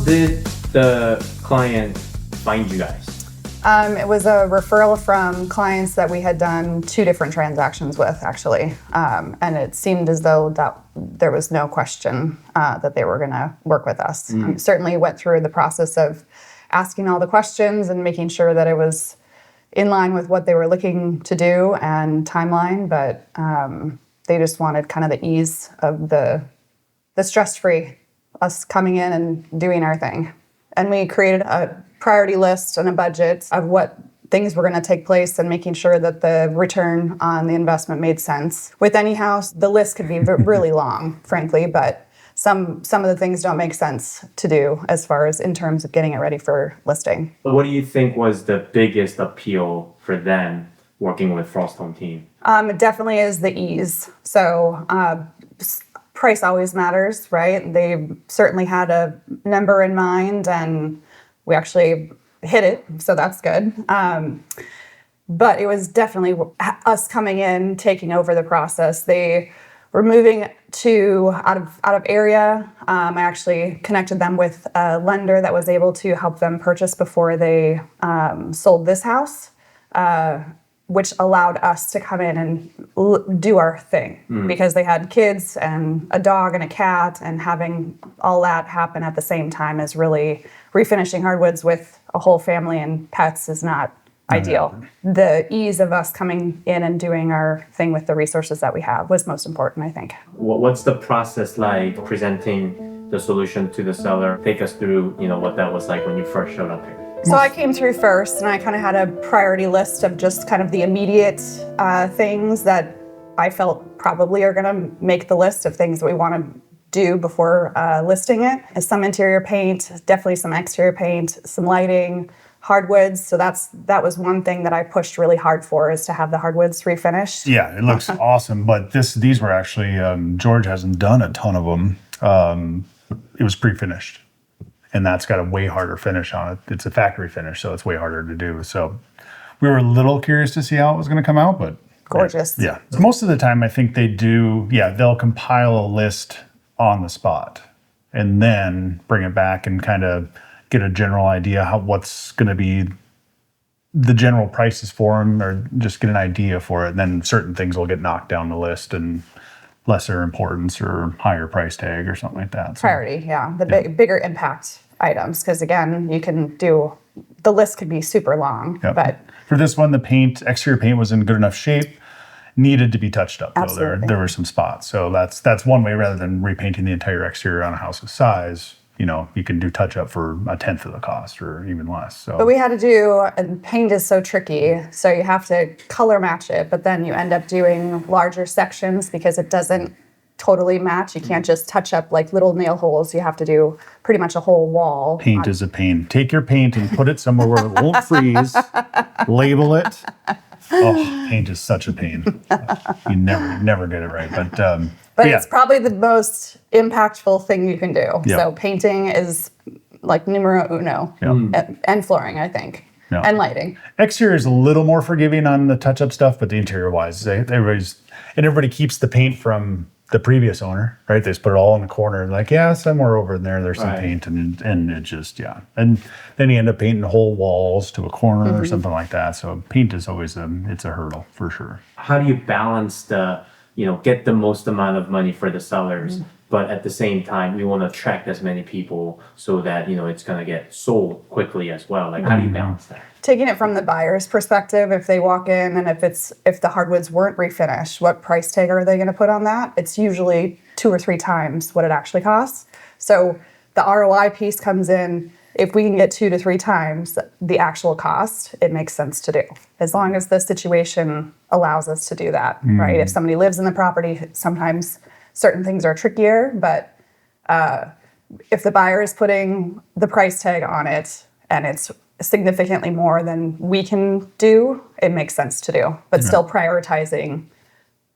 did the client find you guys? It was a referral from clients that we had done 2 different transactions with, actually. And it seemed as though that there was no question that they were going to work with us. Certainly went through the process of asking all the questions and making sure that it was in line with what they were looking to do and timeline, but they just wanted kind of the ease of the stress-free, us coming in and doing our thing. And we created a priority list and a budget of what things were going to take place and making sure that the return on the investment made sense. With any house, the list could be really long, frankly, but some of the things don't make sense to do as far as in terms of getting it ready for listing. But what do you think was the biggest appeal for them working with Frost Home Team? It definitely is the ease. So price always matters, right? They certainly had a number in mind, and we actually hit it, so that's good. But it was definitely us coming in, taking over the process. They were moving out of area. I actually connected them with a lender that was able to help them purchase before they sold this house, which allowed us to come in and do our thing because they had kids and a dog and a cat, and having all that happen at the same time is really refinishing hardwoods with a whole family and pets is not ideal. The ease of us coming in and doing our thing with the resources that we have was most important, I think. What's the process like presenting the solution to the seller? Take us through, what that was like when you first showed up here. So I came through first, and I kind of had a priority list of just kind of the immediate things that I felt probably are going to make the list of things that we want to do before listing it. Some interior paint, definitely some exterior paint, some lighting, hardwoods. So that was one thing that I pushed really hard for, is to have the hardwoods refinished. Yeah, it looks awesome. But these were actually, George hasn't done a ton of them. It was pre-finished. And that's got a way harder finish on it. It's a factory finish, so it's way harder to do. So we were a little curious to see how it was going to come out, but gorgeous. Yeah. Most of the time, I think they'll compile a list on the spot and then bring it back and kind of get a general idea what's going to be the general prices for them, or just get an idea for it. And then certain things will get knocked down the list and lesser importance or higher price tag or something like that. Priority, yeah. Bigger impact items, because again, the list could be super long. Yep. But for this one, the exterior paint was in good enough shape, needed to be touched up. Absolutely. Though there were some spots. So that's one way, rather than repainting the entire exterior on a house's size. You can do touch up for 1/10 of the cost or even less. So. But we had to and paint is so tricky, so you have to color match it, but then you end up doing larger sections because it doesn't totally match. You can't just touch up like little nail holes. You have to do pretty much a whole wall. Paint is a pain. Take your paint and put it somewhere where it won't freeze. Label it. Oh, paint is such a pain. You never get it right. But it's probably the most impactful thing you can do. Yeah. So painting is like numero uno. Yeah. And flooring, I think. Yeah. And lighting. Exterior is a little more forgiving on the touch-up stuff, but the interior-wise, everybody keeps the paint from the previous owner, right? They just put it all in the corner and like, yeah, somewhere over in there's some paint, and it just, yeah. And then you end up painting whole walls to a corner or something like that. So paint is always it's a hurdle for sure. How do you balance get the most amount of money for the sellers, but at the same time, we want to attract as many people so that, it's going to get sold quickly as well. Like, how do you balance that? Taking it from the buyer's perspective, if they walk in and if the hardwoods weren't refinished, what price tag are they going to put on that? It's usually 2 or 3 times what it actually costs. So the ROI piece comes in. If we can get 2 to 3 times the actual cost, it makes sense to do. As long as the situation allows us to do that, right? If somebody lives in the property, sometimes certain things are trickier, but if the buyer is putting the price tag on it and it's significantly more than we can do, it makes sense to do, but still prioritizing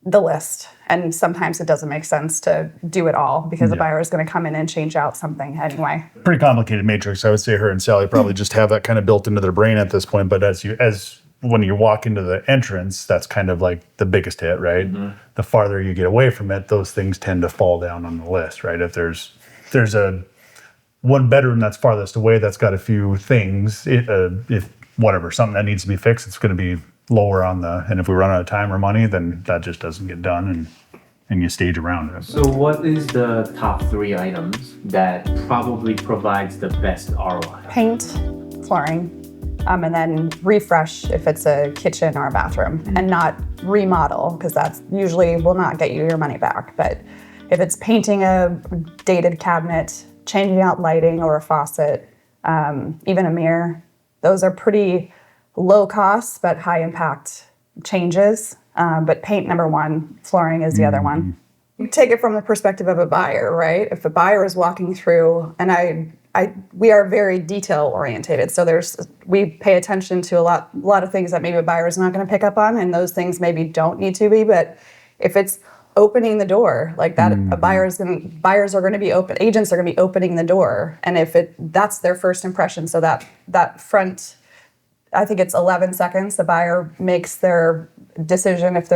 the list. And sometimes it doesn't make sense to do it all because the buyer is going to come in and change out something anyway. Pretty complicated matrix. I would say her and Sally probably just have that kind of built into their brain at this point. But when you walk into the entrance, that's kind of like the biggest hit, right? The farther you get away from it, those things tend to fall down on the list, right? If there's a one bedroom that's farthest away that's got a few things, if whatever, something that needs to be fixed, it's going to be lower on the, and if we run out of time or money, then that just doesn't get done, and you stage around it. So what is the top 3 items that probably provides the best ROI? Paint, flooring, and then refresh if it's a kitchen or a bathroom, and not remodel, because that's usually will not get you your money back. But if it's painting a dated cabinet, changing out lighting or a faucet, even a mirror, those are pretty low cost but high impact changes. But paint, number 1, flooring is the other one. You take it from the perspective of a buyer, right? If a buyer is walking through, and we are very detail orientated, so we pay attention to a lot of things that maybe a buyer is not going to pick up on, and those things maybe don't need to be. But if it's opening the door like that, agents are going to be opening the door, and if that's their first impression, so that front, I think it's 11 seconds, the buyer makes their decision if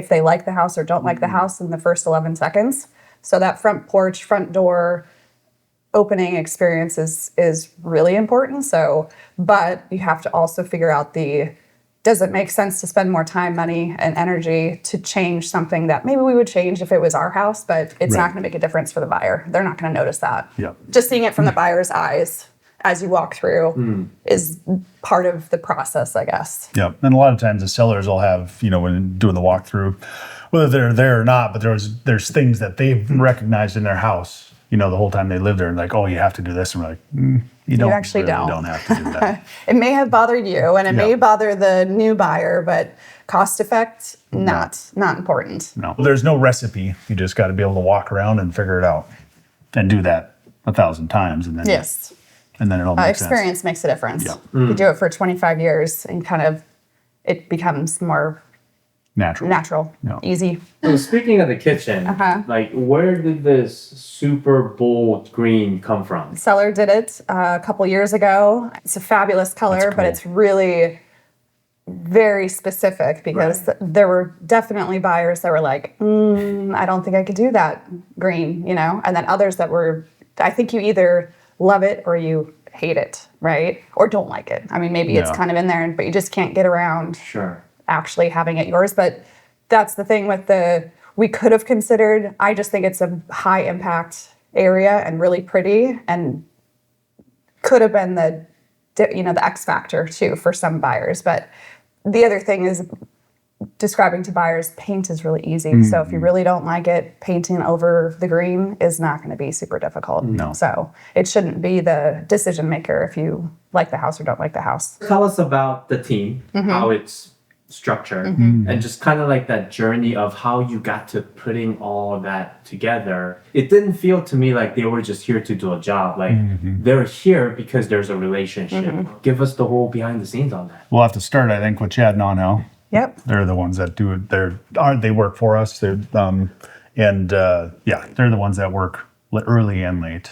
they like the house or don't like the house in the first 11 seconds. So that front porch, front door opening experience is really important. So, but you have to also figure out does it make sense to spend more time, money, and energy to change something that maybe we would change if it was our house, but it's not going to make a difference for the buyer. They're not going to notice that. Yep. Just seeing it from the buyer's eyes as you walk through is part of the process, I guess. Yeah, and a lot of times the sellers will have, when doing the walkthrough, whether they're there or not, but there's things that they've recognized in their house, the whole time they live there, and like, oh, you have to do this, and we're like, you actually really don't have to do that. It may have bothered you, and it may bother the new buyer, but cost effect, not important. No, there's no recipe. You just got to be able to walk around and figure it out, and do that 1,000 times, and then Yes. And then it all makes experience sense. makes a difference. Yeah. You do it for 25 years and it becomes more natural, Yeah. easy. So speaking of the kitchen, like where did this super bold green come from? Seller did it a couple years ago. It's a fabulous color, but it's really very specific because there were definitely buyers that were like, I don't think I could do that green, and then others that were, I think you either love it or you hate it, right? Or don't like it. I mean, maybe it's kind of in there, but you just can't get around actually having it yours. But that's the thing with we could have considered, I just think it's a high impact area and really pretty, and could have been the X factor too for some buyers. But the other thing is describing to buyers, paint is really easy. So if you really don't like it, painting over the green is not going to be super difficult. No. So it shouldn't be the decision maker if you like the house or don't like the house. Tell us about the team, how it's structured, and just kind of like that journey of how you got to putting all that together. It didn't feel to me like they were just here to do a job. Like they're here because there's a relationship. Give us the whole behind the scenes on that. We'll have to start, I think, with Chad and Onel. Yep. They're the ones that do it. They work for us. They're they're the ones that work early and late.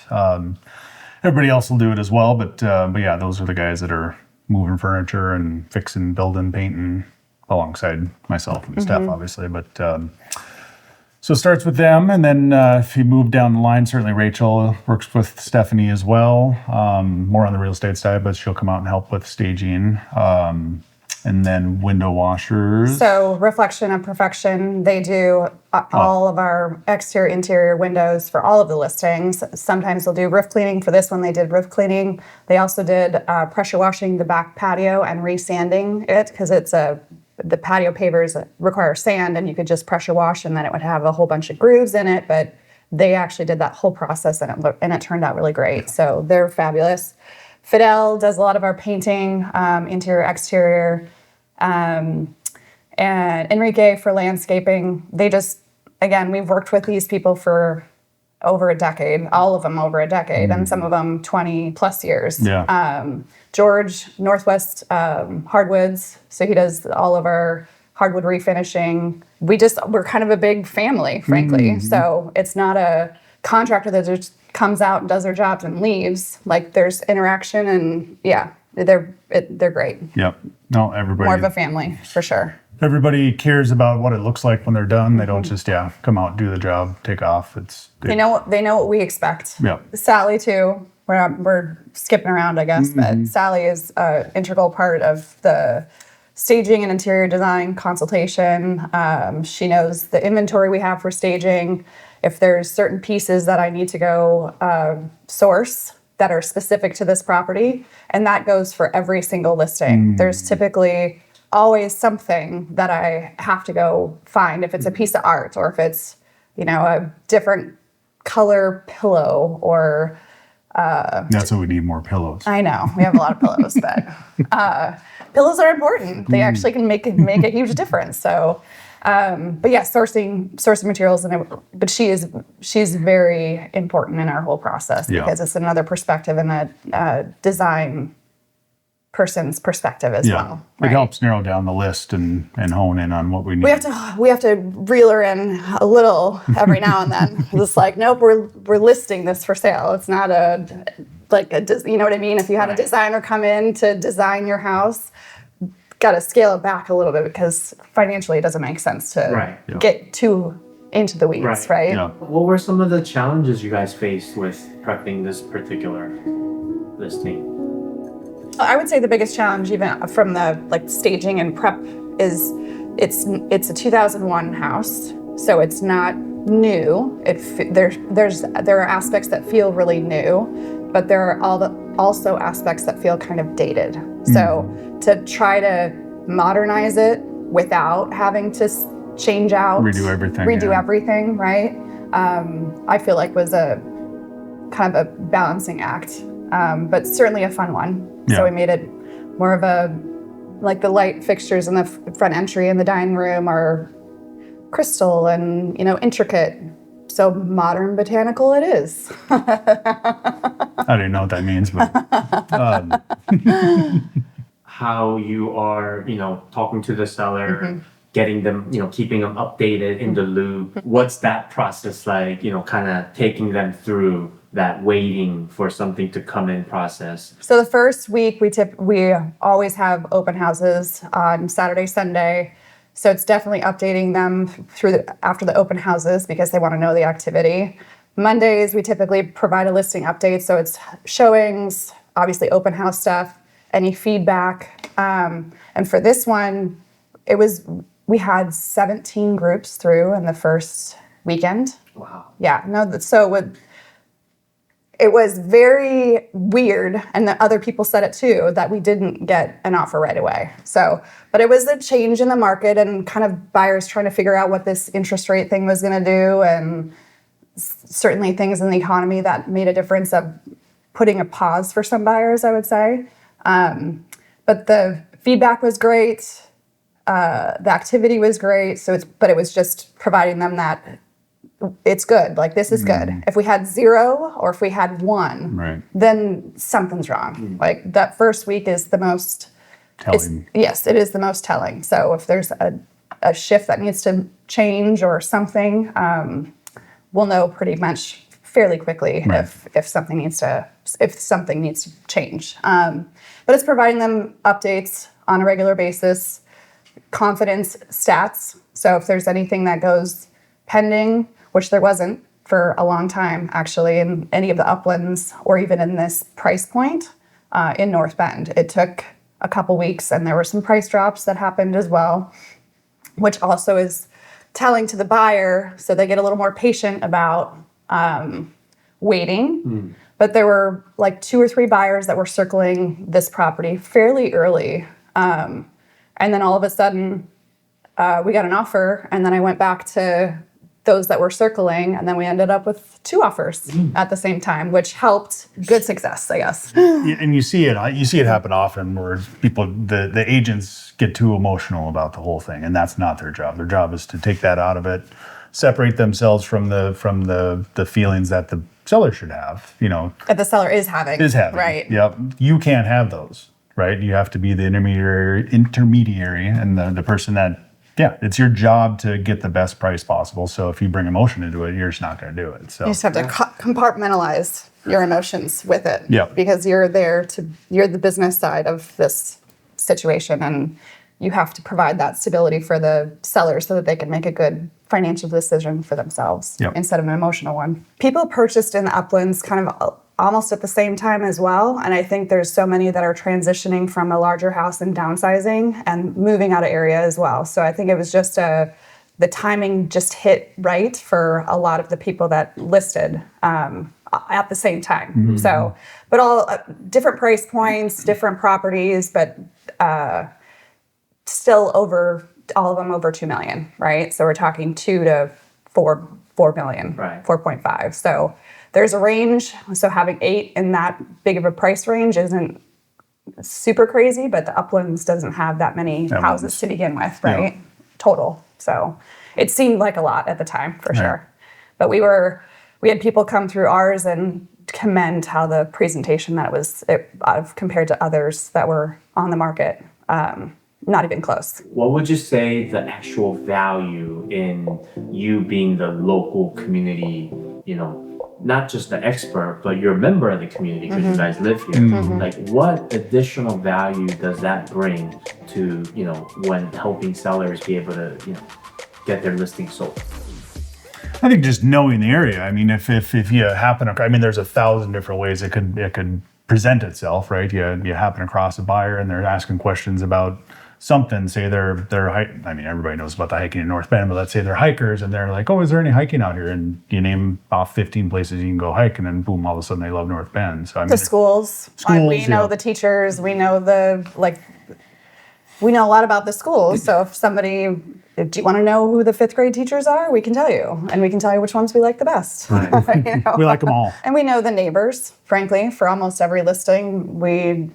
Everybody else will do it as well, but yeah, those are the guys that are moving furniture and fixing, building, painting, alongside myself and Steph, obviously. But so it starts with them, and then if you move down the line, certainly Rachel works with Stephanie as well, more on the real estate side, but she'll come out and help with staging. And then window washers. So Reflection of Perfection, they do all of our exterior, interior windows for all of the listings. Sometimes they'll do roof cleaning. For this one, they did roof cleaning. They also did pressure washing the back patio and resanding it, because the patio pavers require sand, and you could just pressure wash and then it would have a whole bunch of grooves in it. But they actually did that whole process, and it turned out really great. So they're fabulous. Fidel does a lot of our painting, interior, exterior, and Enrique for landscaping. We've worked with these people for over a decade, all of them over a decade, and some of them 20 plus years. Yeah. George, Northwest Hardwoods, so he does all of our hardwood refinishing. We're kind of a big family, frankly. So it's not a contractor that just comes out and does their jobs and leaves. Like, there's interaction, and they're great. Yep. No, everybody. More of a family, for sure. everybody cares about what it looks like when they're done. They don't just come out, do the job, take off. They know what we expect. Yeah. Sally too. We're skipping around, I guess, but Sally is an integral part of the staging and interior design consultation. She knows the inventory we have for staging. If there's certain pieces that I need to go source that are specific to this property, and that goes for every single listing. There's typically always something that I have to go find, if it's a piece of art or if it's, a different color pillow or That's what we need, more pillows. I know we have a lot of pillows, but pillows are important. They actually can make a huge difference. So, but yeah, sourcing materials, but she's very important in our whole process because it's another perspective and a design person's perspective as well. It helps narrow down the list and hone in on what we need. We have to reel her in a little every now and then. It's like, nope, we're listing this for sale. It's not you know what I mean? If you had a designer come in to design your house, got to scale it back a little bit because financially it doesn't make sense to get too into the weeds, right? Yeah. What were some of the challenges you guys faced with prepping this particular listing? I would say the biggest challenge, even from the staging and prep, is it's a 2001 house, so it's not new. There are aspects that feel really new, but there are also aspects that feel kind of dated. So to try to modernize it without having to change out, redo everything, right? I feel like was a kind of a balancing act, but certainly a fun one. So we made it more of the light fixtures in the front entry and the dining room are crystal and, intricate. So modern botanical it is. I don't know what that means, but how you are, talking to the seller, getting them, keeping them updated in the loop. What's that process like, kind of taking them through that waiting for something to come in process? So the first week we always have open houses on Saturday, Sunday. So it's definitely updating them after the open houses because they want to know the activity. Mondays we typically provide a listing update, so it's showings, obviously open house stuff, any feedback. And for this one, we had 17 groups through in the first weekend. Wow. Yeah, no, so it was very weird, and the other people said it too, that we didn't get an offer right away. So, but it was a change in the market and kind of buyers trying to figure out what this interest rate thing was going to do, and certainly things in the economy that made a difference of putting a pause for some buyers, I would say. But the feedback was great. The activity was great. But it was just providing them that it's good. Like, this is good. If we had 0 or if we had 1, then something's wrong. Like, that first week is the most telling. Yes, it is the most telling. So if there's a shift that needs to change or something, we'll know pretty much fairly quickly if something needs to change. But it's providing them updates on a regular basis, confidence stats. So if there's anything that goes pending, which there wasn't for a long time, actually, in any of the Uplands or even in this price point in North Bend. It took a couple weeks, and there were some price drops that happened as well, which also is telling to the buyer, so they get a little more patient about waiting. But there were like 2 or 3 buyers that were circling this property fairly early. And then all of a sudden, we got an offer, and then I went back to those that were circling, and then we ended up with 2 offers at the same time, which helped. Good success, I guess. And you see it happen often where people, the agents get too emotional about the whole thing, and that's not their job. Their job is to take that out of it, separate themselves from the feelings that the seller should have, That the seller is having. Right. Yep. You can't have those, right? You have to be the intermediary and the person that, it's your job to get the best price possible. So if you bring emotion into it, you're just not going to do it. So you just have to compartmentalize your emotions with it. Yeah. Because you're the business side of this situation, and you have to provide that stability for the sellers so that they can make a good financial decision for themselves instead of an emotional one. People purchased in the Uplands kind of almost at the same time as well. And I think there's so many that are transitioning from a larger house and downsizing and moving out of area as well. So I think it was just the timing just hit right for a lot of the people that listed at the same time. So, but all different price points, different properties, but still over, all of them over 2 million, right? So we're talking 2 to 4 million, right. 4.5. So there's a range. So having 8 in that big of a price range isn't super crazy, but the Uplands doesn't have that many houses to begin with, right? Total. So it seemed like a lot at the time, for sure. But we had people come through ours and commend how the presentation that was compared to others that were on the market. Not even close. What would you say the actual value in you being the local community, not just the expert, but you're a member of the community because you guys live here. Like, what additional value does that bring to, when helping sellers be able to, get their listing sold? I think just knowing the area. I mean, if you happen to, there's 1,000 different ways it could present itself, right? You happen across a buyer and they're asking questions about something, say they're everybody knows about the hiking in North Bend, but let's say they're hikers and they're like, oh, is there any hiking out here? And you name off 15 places you can go hike, and then boom, all of a sudden they love North Bend. So the schools, we know the teachers, we know we know a lot about the schools. So if you want to know who the 5th grade teachers are, we can tell you, and we can tell you which ones we like the best. Right. We like them all. And we know the neighbors, frankly, for almost every listing. We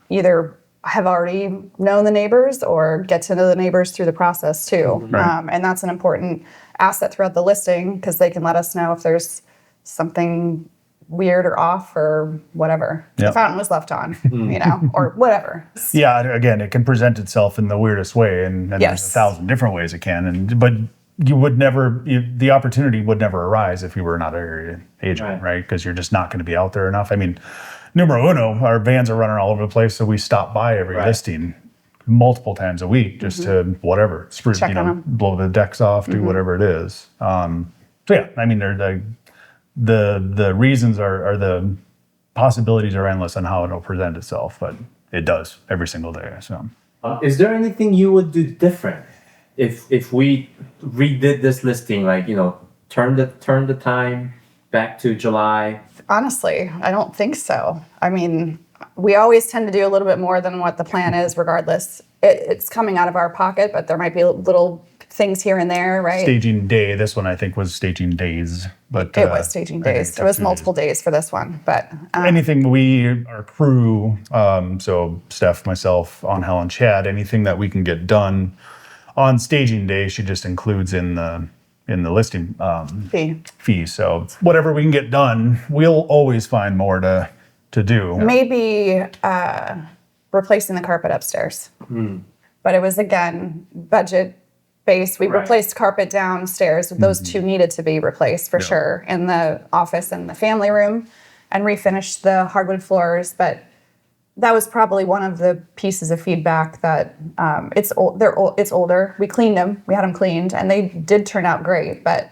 either have already known the neighbors or get to know the neighbors through the process too. Right. And that's an important asset throughout the listing because they can let us know if there's something weird or off or whatever. Yep. The fountain was left on, or whatever. Yeah, again, it can present itself in the weirdest way, and there's 1,000 different ways it can. But you would never, the opportunity would never arise if you were not an area agent, right? Because you're just not going to be out there enough. Numero uno, our vans are running all over the place, so we stop by every listing multiple times a week just to whatever, spruce, blow the decks off, do whatever it is. They're the reasons are the possibilities are endless on how it'll present itself, but it does every single day. So, is there anything you would do different if we redid this listing, like turn the time back to July? Honestly, I don't think so. We always tend to do a little bit more than what the plan is, regardless. It's coming out of our pocket, but there might be little things here and there, right? Staging day. This one I think was staging days, but it was staging days. It was multiple days for this one, but anything our crew, so Steph, myself, Angel, and Chad, anything that we can get done on staging day, she just includes in the listing fee. So whatever we can get done, we'll always find more to do. Maybe replacing the carpet upstairs. But it was, again, budget based. We replaced carpet downstairs. Those two needed to be replaced for sure in the office and the family room, and refinished the hardwood floors. But that was probably one of the pieces of feedback that it's older. We cleaned them. We had them cleaned, and they did turn out great. But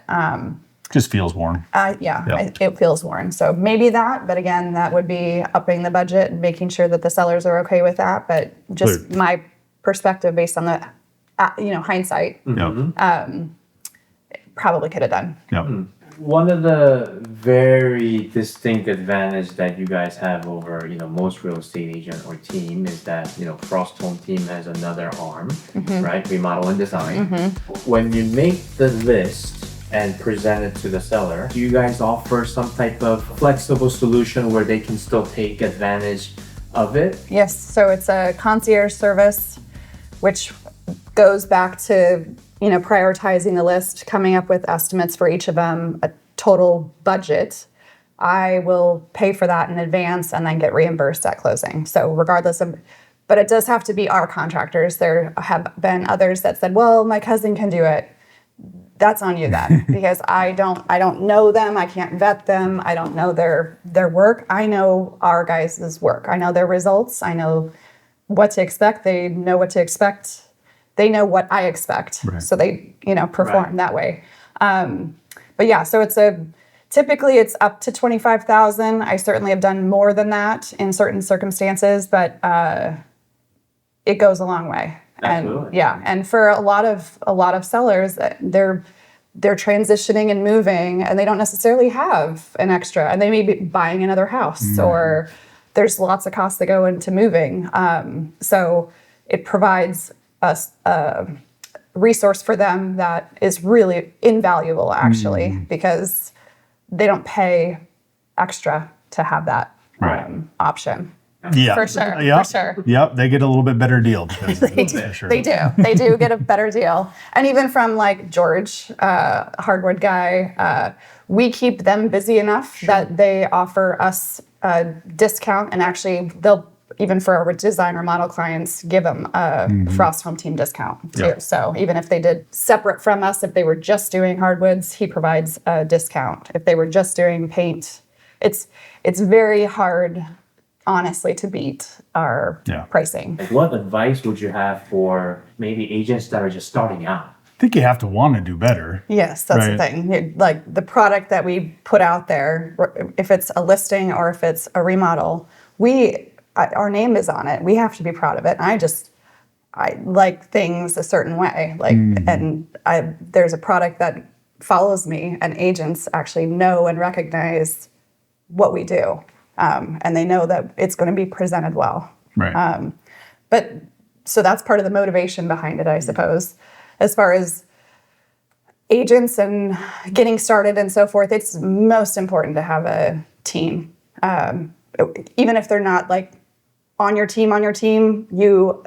just feels worn. It feels worn. So maybe that. But again, that would be upping the budget and making sure that the sellers are okay with that. But just my perspective based on the hindsight, probably could have done. Yep. One of the very distinct advantage that you guys have over, most real estate agent or team is that, Frost Home Team has another arm, right? Remodel and design. When you make the list and present it to the seller, do you guys offer some type of flexible solution where they can still take advantage of it? Yes. So it's a concierge service, which goes back to prioritizing the list, coming up with estimates for each of them, a total budget. I will pay for that in advance and then get reimbursed at closing. So regardless of, but it does have to be our contractors. There have been others that said, well, my cousin can do it. That's on you then, because I don't know them. I can't vet them. I don't know their work. I know our guys' work. I know their results. I know what to expect. They know what to expect. They know what I expect. Right. So they, perform Right. that way. But yeah, so typically it's up to 25,000. I certainly have done more than that in certain circumstances, but it goes a long way. Absolutely. And yeah, and for a lot of sellers, they're transitioning and moving, and they don't necessarily have an extra, and they may be buying another house, or there's lots of costs that go into moving. So it provides us a resource for them that is really invaluable, actually, because they don't pay extra to have that Right. option. Yeah. For sure, Yep. for sure. Yep. They get a little bit better deal. Because for sure. They do. They do get a better deal. And even from like George, hardwood guy, we keep them busy enough that they offer us a discount, and actually they'll, even for our design or model clients, give them a Frost Home Team discount too. Yep. So even if they did separate from us, if they were just doing hardwoods, he provides a discount. If they were just doing paint, it's very hard, honestly, to beat our Yeah. pricing. Like, what advice would you have for maybe agents that are just starting out? I think you have to want to do better. Yes, that's the Right. thing. Like the product that we put out there, if it's a listing or if it's a remodel, our name is on it. We have to be proud of it. And I like things a certain way. Like, and there's a product that follows me, and agents actually know and recognize what we do. And they know that it's going to be presented well. Right. But so that's part of the motivation behind it, I suppose. As far as agents and getting started and so forth, it's most important to have a team. Even if they're not like on your team, you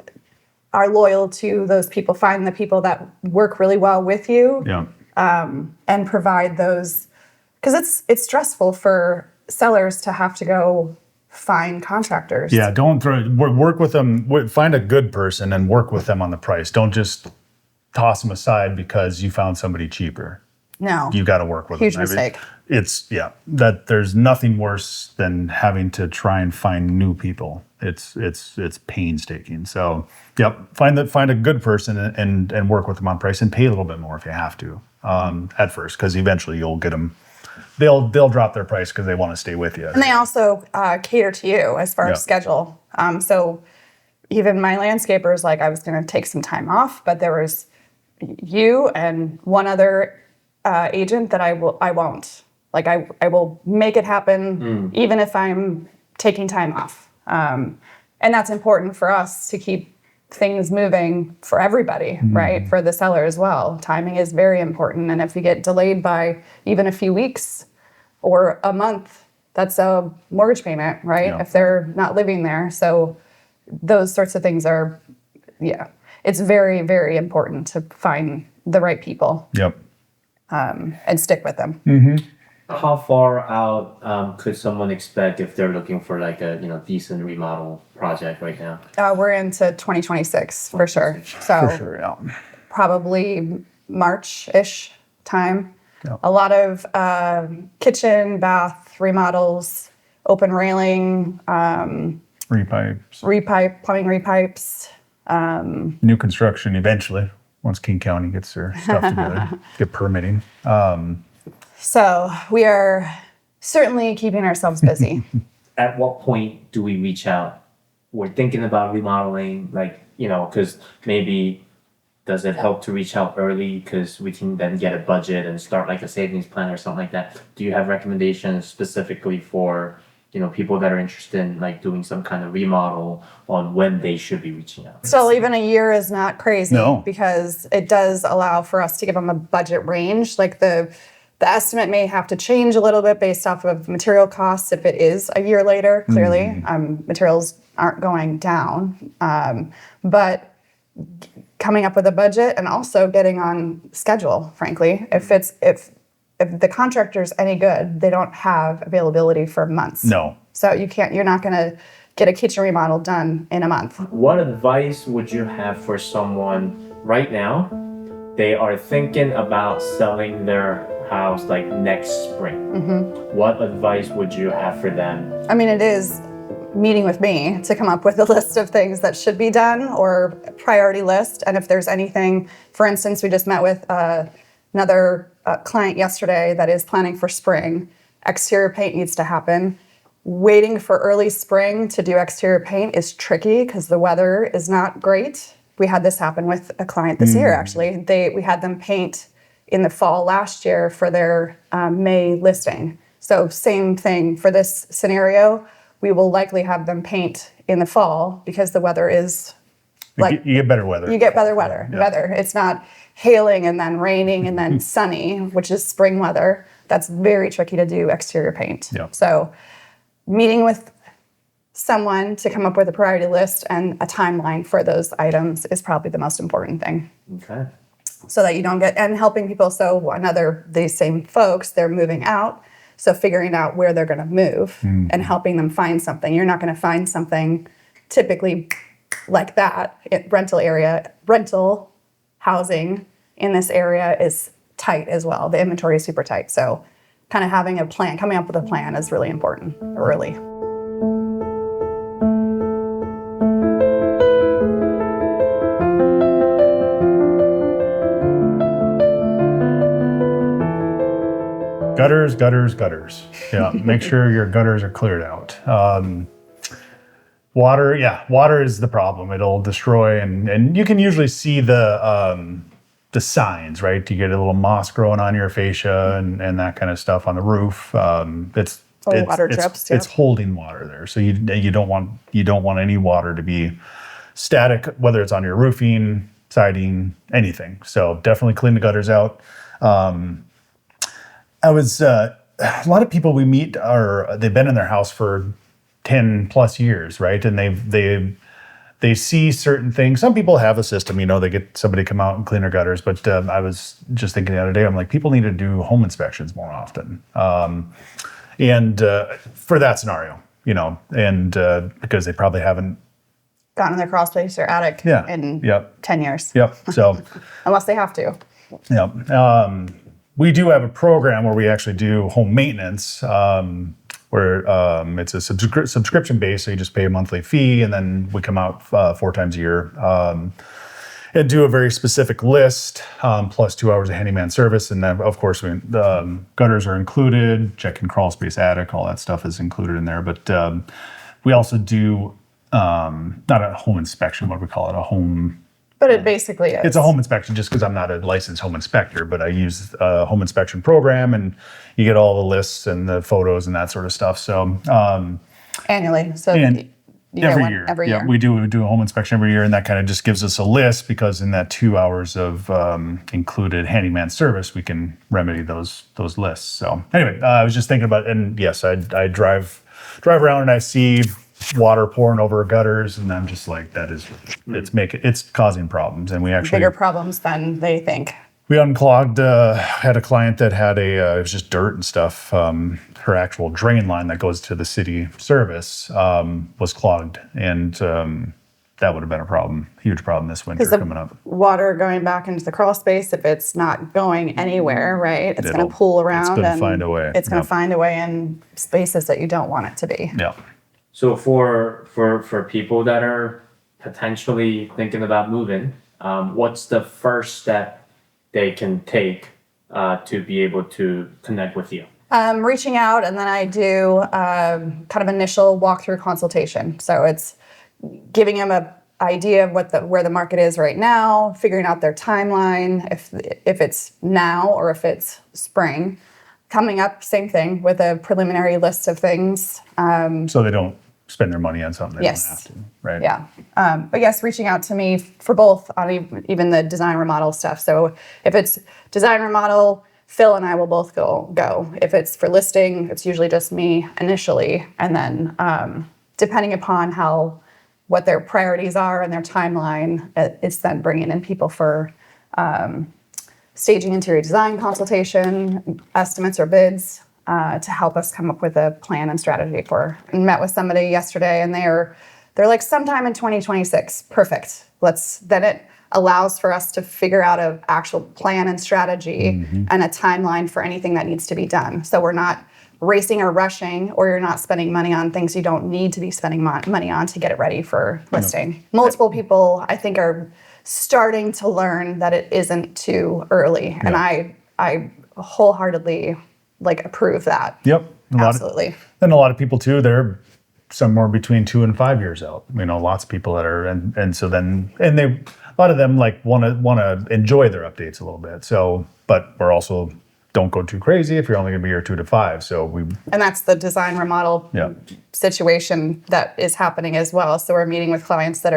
are loyal to those people. Find the people that work really well with you, Yeah. and provide those, because it's stressful for sellers to have to go find contractors. Yeah. Don't work with them. Find a good person and work with them on the price. Don't just toss them aside because you found somebody cheaper. No. You got to work with Huge them. mistake. That there's nothing worse than having to try and find new people. It's painstaking. So, yep, find a good person and work with them on price, and pay a little bit more if you have to at first, because eventually you'll get them. They'll drop their price because they want to stay with you. And they also cater to you as far Yeah. as schedule. So even my landscapers, like, I was going to take some time off, but there was you and one other agent that I won't. Like, I will make it happen even if I'm taking time off. And that's important for us to keep things moving for everybody, right? For the seller as well. Timing is very important. And if you get delayed by even a few weeks or a month, that's a mortgage payment, right? Yeah. If they're not living there. So those sorts of things are, it's very, very important to find the right people Yep. and stick with them. How far out could someone expect if they're looking for like a decent remodel project right now? We're into 2026 for sure. So For sure. Yeah. probably March-ish time. Yeah. A lot of kitchen, bath remodels, open railing, Repipes. plumbing repipes. New construction eventually, once King County gets their stuff together, get permitting. So we are certainly keeping ourselves busy. At what point do we reach out? We're thinking about remodeling, because maybe does it help to reach out early because we can then get a budget and start like a savings plan or something like that? Do you have recommendations specifically for people that are interested in like doing some kind of remodel on when they should be reaching out? Still, even a year is not crazy No. because it does allow for us to give them a budget range. Like the estimate may have to change a little bit based off of material costs if it is a year later, clearly. Materials aren't going down. But coming up with a budget and also getting on schedule, frankly. If the contractor's any good, they don't have availability for months. No. So you're not gonna get a kitchen remodel done in a month. What advice would you have for someone right now? They are thinking about selling their house like next spring. What advice would you have for them? I mean, it is meeting with me to come up with a list of things that should be done or priority list. And if there's anything, for instance, we just met with another client yesterday that is planning for spring. Exterior paint needs to happen. Waiting for early spring to do exterior paint is tricky because the weather is not great. We had this happen with a client this year, actually. We had them paint in the fall last year for their May listing. So same thing for this scenario. We will likely have them paint in the fall because the weather is like... You get better weather. You get better weather. It's not hailing and then raining and then sunny, which is spring weather. That's very tricky to do exterior paint. Yeah. So meeting with someone to come up with a priority list and a timeline for those items is probably the most important thing. Okay. So that you don't get, and helping people. So these same folks, they're moving out. So figuring out where they're going to move and helping them find something. You're not going to find something typically like that. Rental housing in this area is tight as well. The inventory is super tight. So kind of having a plan, coming up with a plan is really important early. Gutters. Yeah, make sure your gutters are cleared out. Water is the problem. It'll destroy, and you can usually see the signs, right? You get a little moss growing on your fascia and that kind of stuff on the roof. Water drips. It's holding water there, so you don't want any water to be static, whether it's on your roofing, siding, anything. So definitely clean the gutters out. A lot of people we meet they've been in their house for 10 plus years, right? And they see certain things. Some people have a system, they get somebody come out and clean their gutters. But I was just thinking the other day, I'm like, people need to do home inspections more often. And for that scenario, and because they probably haven't gotten in their crawl space or attic in 10 years. Yep. So unless they have to. Yep. We do have a program where we actually do home maintenance, where it's a subscription base, so you just pay a monthly fee, and then we come out 4 times a year and do a very specific list, plus 2 hours of handyman service, and then of course gutters are included, check-in crawl space, attic, all that stuff is included in there. But we also do not a home inspection, what do we call it? A home. But it basically is. It's a home inspection just because I'm not a licensed home inspector, but I use a home inspection program and you get all the lists and the photos and that sort of stuff. So annually. So and you get one year. Every year. We do a home inspection every year, and that kind of just gives us a list because in that 2 hours of included handyman service, we can remedy those lists. So anyway, I was just thinking about, and yes, I drive around and I see water pouring over gutters, and I'm just like, it's causing problems. And we actually bigger problems than they think. We unclogged, had a client that had it was just dirt and stuff. Her actual drain line that goes to the city service was clogged, and that would have been a problem, huge problem this winter coming up. Water going back into the crawl space, if it's not going anywhere, right? It's going to pool around. It's going to find a way. It's going to find a way in spaces that you don't want it to be. Yeah. So for people that are potentially thinking about moving, what's the first step they can take to be able to connect with you? Reaching out, and then I do kind of initial walkthrough consultation. So it's giving them an idea of where the market is right now, figuring out their timeline, if it's now or if it's spring. Coming up, same thing, with a preliminary list of things. So they don't spend their money on something they don't have to, right? Yeah. But yes, reaching out to me for both on even the design remodel stuff. So if it's design remodel, Phil and I will both go. If it's for listing, it's usually just me initially. And then depending upon what their priorities are and their timeline, it's then bringing in people for staging interior design consultation, estimates or bids, to help us come up with a plan and strategy for. I met with somebody yesterday, and they're like, sometime in 2026, perfect. Then it allows for us to figure out an actual plan and strategy and a timeline for anything that needs to be done. So we're not racing or rushing, or you're not spending money on things you don't need to be spending money on to get it ready for listing. Multiple people, I think, are starting to learn that it isn't too early, and I wholeheartedly approve that. Yep. Absolutely. And a lot of people too, they're somewhere between 2 and 5 years out. Lots of people that are, and so then, and a lot of them want to enjoy their updates a little bit. So, but we're also, don't go too crazy if you're only going to be here 2 to 5. So and that's the design remodel situation that is happening as well. So we're meeting with clients that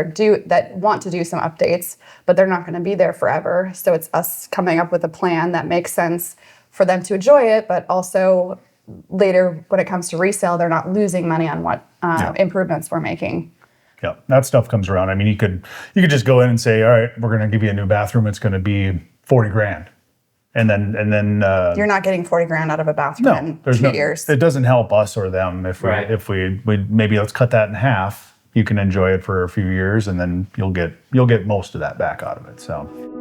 want to do some updates, but they're not going to be there forever. So it's us coming up with a plan that makes sense for them to enjoy it, but also later when it comes to resale, they're not losing money on what improvements we're making. Yeah, that stuff comes around. I mean, you could just go in and say, all right, we're going to give you a new bathroom. It's going to be 40 grand. And then you're not getting 40 grand out of a bathroom in 2 years. It doesn't help us or them if we maybe let's cut that in half. You can enjoy it for a few years, and then you'll get most of that back out of it. So.